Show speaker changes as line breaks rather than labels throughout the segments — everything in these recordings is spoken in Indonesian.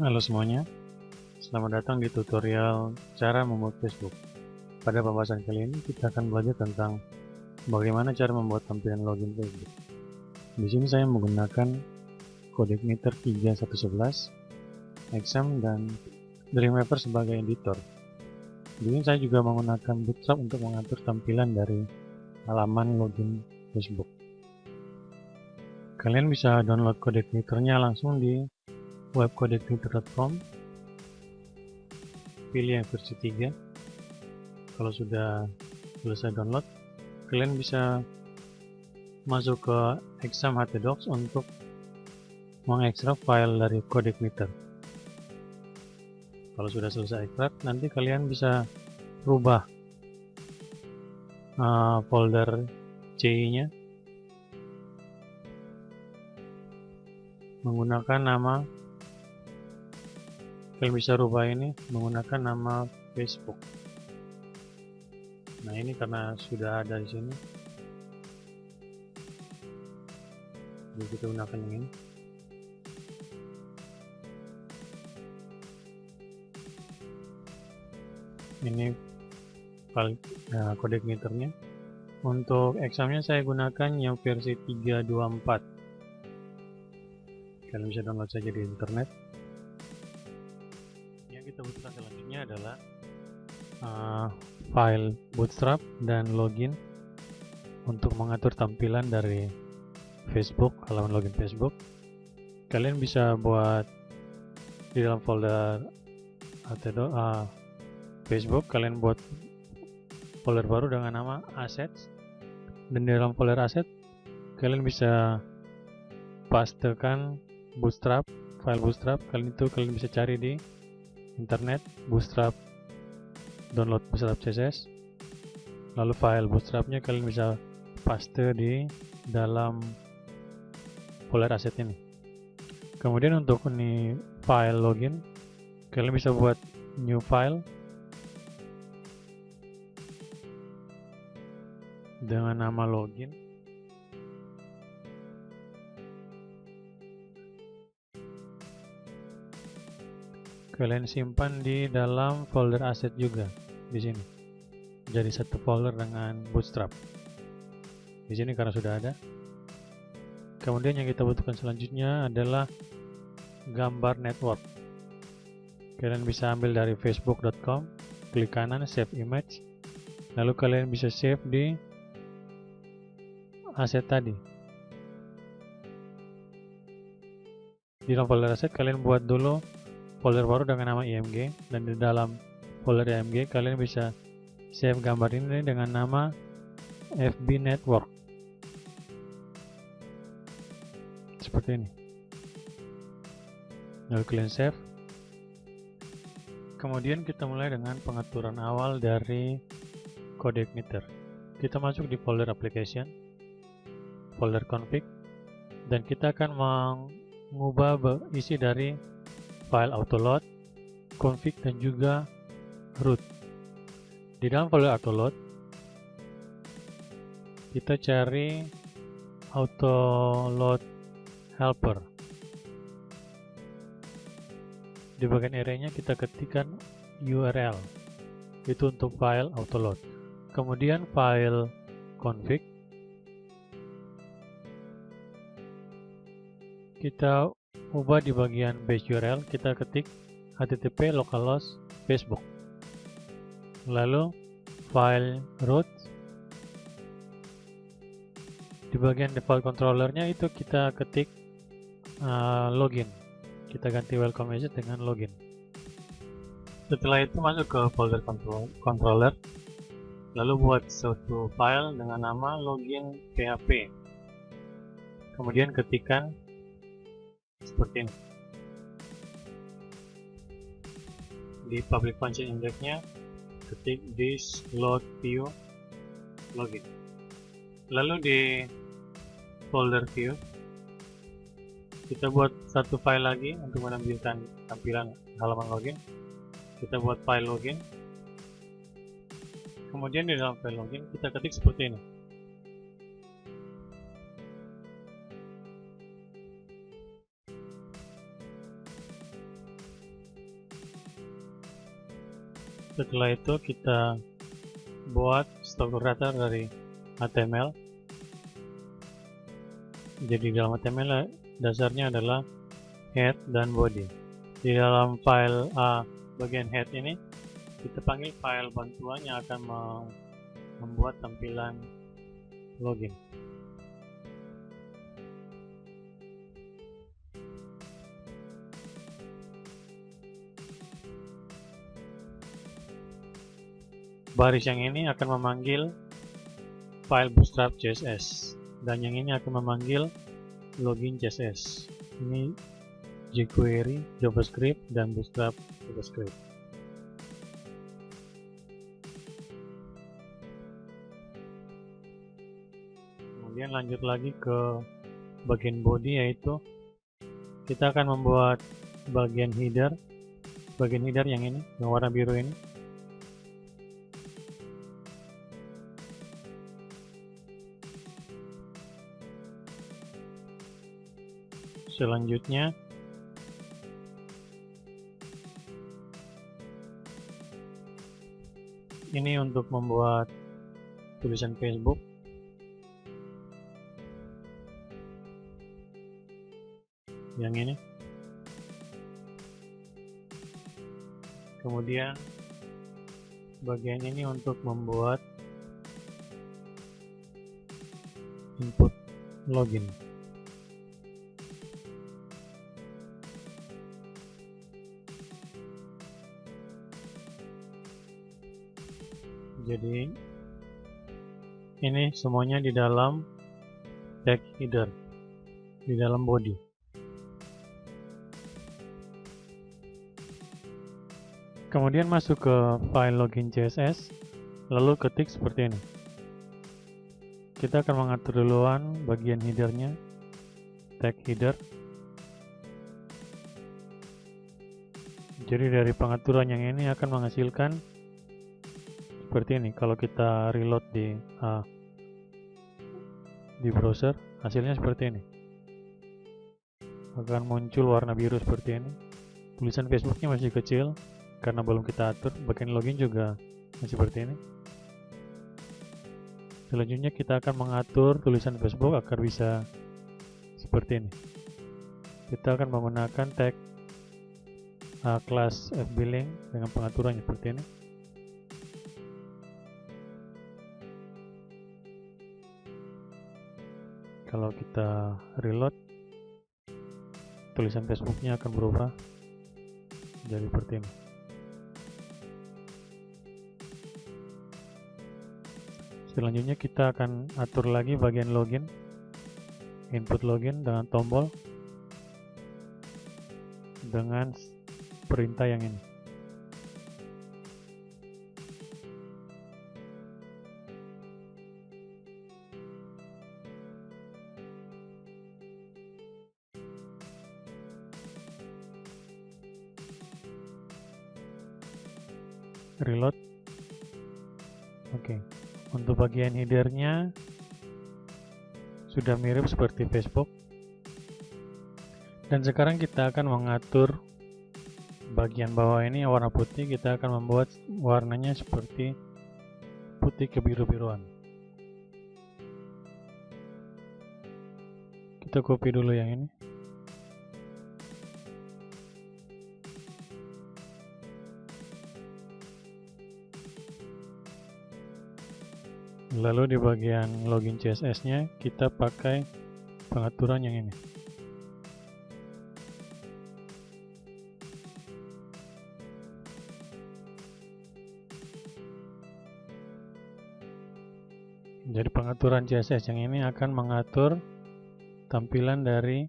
Halo semuanya, selamat datang di tutorial cara membuat Facebook. Pada pembahasan kali ini kita akan belajar tentang bagaimana cara membuat tampilan login Facebook. Di sini saya menggunakan CodeIgniter 3111, Exam dan Dreamweaver sebagai editor. Di sini saya juga menggunakan Bootstrap untuk mengatur tampilan dari halaman login Facebook. Kalian bisa download CodeIgniter-nya langsung di webcodeIgniter.com. Pilih yang versi 3. Kalau sudah selesai download, kalian bisa masuk ke Exam htdocs untuk mengekstrak file dari CodeIgniter. Kalau sudah selesai ekstrak, nanti kalian bisa rubah folder CI-nya menggunakan nama. Kalian bisa rubah ini menggunakan nama Facebook. Nah, ini karena sudah ada di sini, jadi kita gunakan yang ini. Ini file CodeIgniter-nya. Untuk examnya saya gunakan yang versi 324. Kalian bisa download saja di internet. Yang kita butuhkan selanjutnya adalah file Bootstrap dan login untuk mengatur tampilan dari Facebook, halaman login Facebook. Kalian bisa buat di dalam folder Facebook, kalian buat folder baru dengan nama assets, dan di dalam folder asset kalian bisa pastekan Bootstrap, file Bootstrap. Kalian bisa cari di internet Bootstrap, download Bootstrap CSS, lalu file Bootstrapnya kalian bisa paste di dalam folder asset ini. Kemudian untuk ini file login, kalian bisa buat new file dengan nama login. Kalian simpan di dalam folder asset juga di sini. Jadi satu folder dengan Bootstrap. Di sini karena sudah ada. Kemudian yang kita butuhkan selanjutnya adalah gambar network. Kalian bisa ambil dari facebook.com, klik kanan save image, lalu kalian bisa save di aset tadi. Di dalam folder aset kalian buat dulu folder baru dengan nama img, dan di dalam folder img kalian bisa save gambar ini dengan nama FB Network seperti ini. Lalu kalian save. Kemudian kita mulai dengan pengaturan awal dari CodeIgniter. Kita masuk di folder application, folder config, dan kita akan mengubah isi dari file autoload, config, dan juga root. Di dalam folder autoload kita cari autoload helper. Di bagian area-nya kita ketikkan URL, itu untuk file autoload. Kemudian file config kita ubah di bagian base URL, kita ketik http localhost Facebook. Lalu file root di bagian default controllernya itu kita ketik login. Kita ganti welcome message dengan login. Setelah itu masuk ke folder controller, lalu buat suatu file dengan nama login php. Kemudian ketikkan seperti ini. Di public function index-nya ketik this load view login. Lalu di folder view kita buat satu file lagi untuk menampilkan tampilan halaman login. Kita buat file login. Kemudian di dalam file login kita ketik seperti ini. Setelah itu kita buat struktur data dari HTML. Jadi dalam HTML dasarnya adalah head dan body. Di dalam file bagian head ini kita panggil file bantuan yang akan membuat tampilan login. Baris yang ini akan memanggil file bootstrap CSS dan yang ini akan memanggil login CSS. Ini jQuery, JavaScript, dan Bootstrap JavaScript. Kemudian lanjut lagi ke bagian body, yaitu kita akan membuat bagian header yang ini, yang warna biru ini. Selanjutnya ini untuk membuat tulisan Facebook. Yang ini. Kemudian bagian ini untuk membuat input login. Jadi ini semuanya di dalam tag header, di dalam body. Kemudian masuk ke file login CSS, lalu ketik seperti ini. Kita akan mengatur duluan bagian headernya, tag header. Jadi dari pengaturan yang ini akan menghasilkan seperti ini. Kalau kita reload di browser, hasilnya seperti ini. Akan muncul warna biru seperti ini. Tulisan Facebooknya masih kecil karena belum kita atur. Bagian login juga masih seperti ini. Selanjutnya kita akan mengatur tulisan Facebook agar bisa seperti ini. Kita akan menggunakan tag class fblink dengan pengaturannya seperti ini. Kalau kita reload, tulisan Facebooknya akan berubah jadi seperti ini. Selanjutnya kita akan atur lagi bagian login, input login dengan tombol, dengan perintah yang ini. Reload. Oke. Untuk bagian headernya sudah mirip seperti Facebook. Dan sekarang kita akan mengatur bagian bawah ini warna putih. Kita akan membuat warnanya seperti putih kebiru-biruan. Kita copy dulu yang ini. Lalu di bagian login CSS-nya kita pakai pengaturan yang ini. Jadi pengaturan CSS yang ini akan mengatur tampilan dari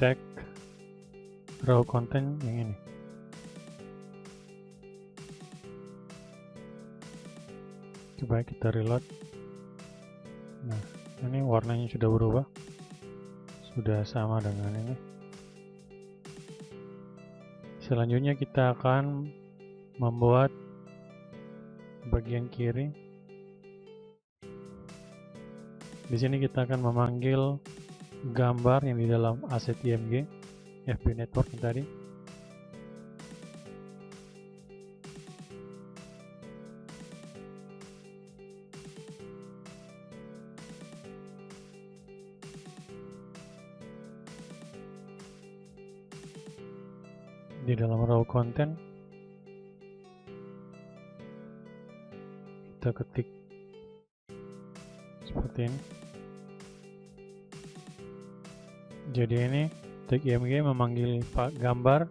tag raw content yang ini. Coba kita reload. Nah, ini warnanya sudah berubah, sudah sama dengan ini. Selanjutnya kita akan membuat bagian kiri. Di sini kita akan memanggil gambar yang di dalam aset IMG FB network yang tadi. Di dalam raw content kita ketik seperti ini. Jadi ini tag img memanggil gambar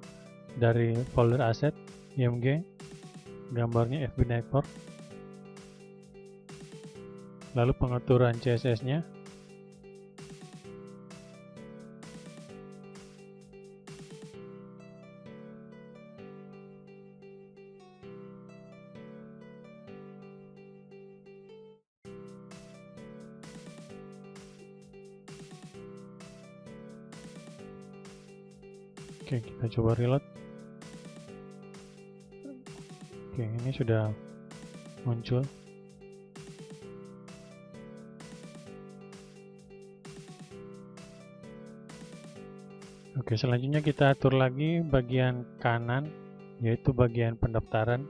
dari folder aset img, gambarnya FB network, lalu pengaturan CSS nya Oke, kita coba reload. Oke, ini sudah muncul. Oke, selanjutnya kita atur lagi bagian kanan, yaitu bagian pendaftaran.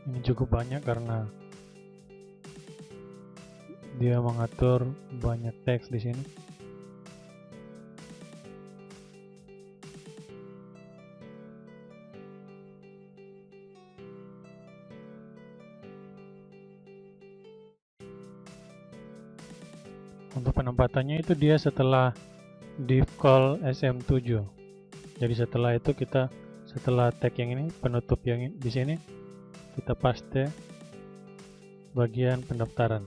Ini cukup banyak karena dia mengatur banyak teks di sini. Untuk penempatannya itu dia setelah div call sm7. Jadi setelah itu setelah tag yang ini, penutup yang di sini, kita paste bagian pendaftaran.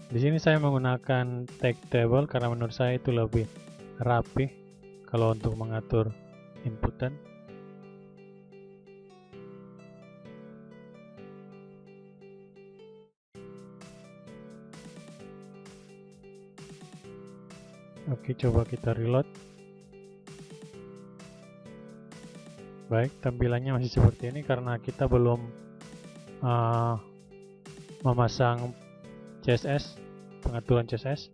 Di sini saya menggunakan tag table karena menurut saya itu lebih rapi kalau untuk mengatur inputan. Oke, coba kita reload. Baik, tampilannya masih seperti ini karena kita belum memasang CSS, pengaturan CSS.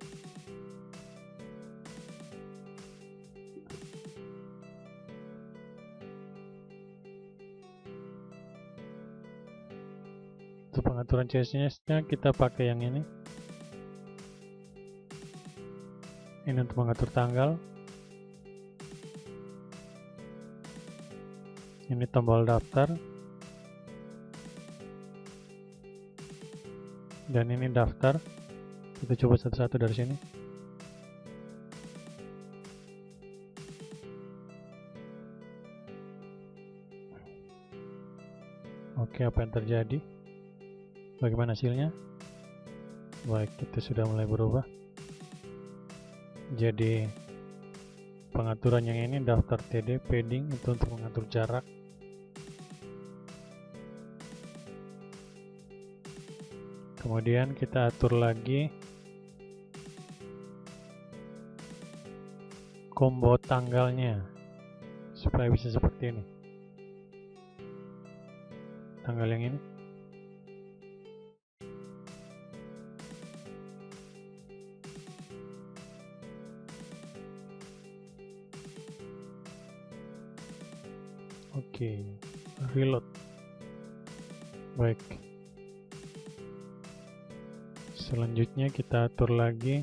Untuk pengaturan CSS-nya kita pakai yang ini. Ini untuk mengatur tanggal. Ini tombol daftar. Dan ini daftar. Kita coba satu-satu dari sini. Oke, apa yang terjadi? Bagaimana hasilnya? Baik, itu sudah mulai berubah. Jadi pengaturan yang ini daftar TD, padding itu untuk mengatur jarak. Kemudian kita atur lagi combo tanggalnya supaya bisa seperti ini. Tanggal yang ini. Oke, reload. Baik. Selanjutnya kita atur lagi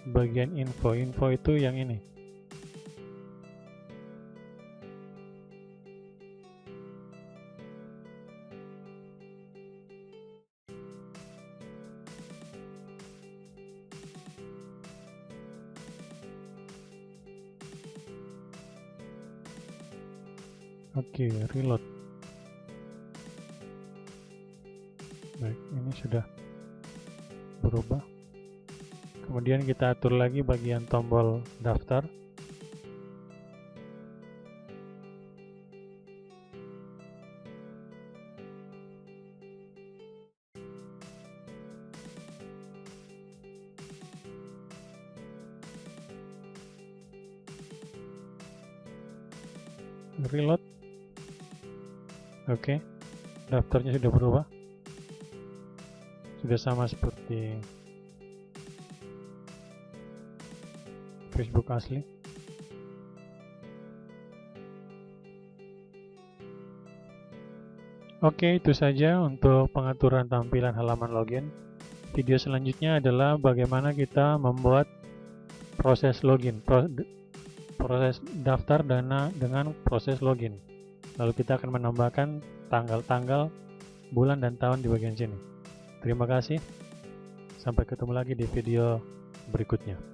bagian info. Info itu yang ini. Oke, reload. Baik, ini sudah berubah. Kemudian kita atur lagi bagian tombol daftar. reload. Oke, daftarnya sudah berubah, sudah sama seperti Facebook asli. Oke, itu saja untuk pengaturan tampilan halaman login. Video selanjutnya adalah bagaimana kita membuat proses login, proses daftar dana dengan proses login. Lalu kita akan menambahkan tanggal-tanggal, bulan, dan tahun di bagian sini. Terima kasih. Sampai ketemu lagi di video berikutnya.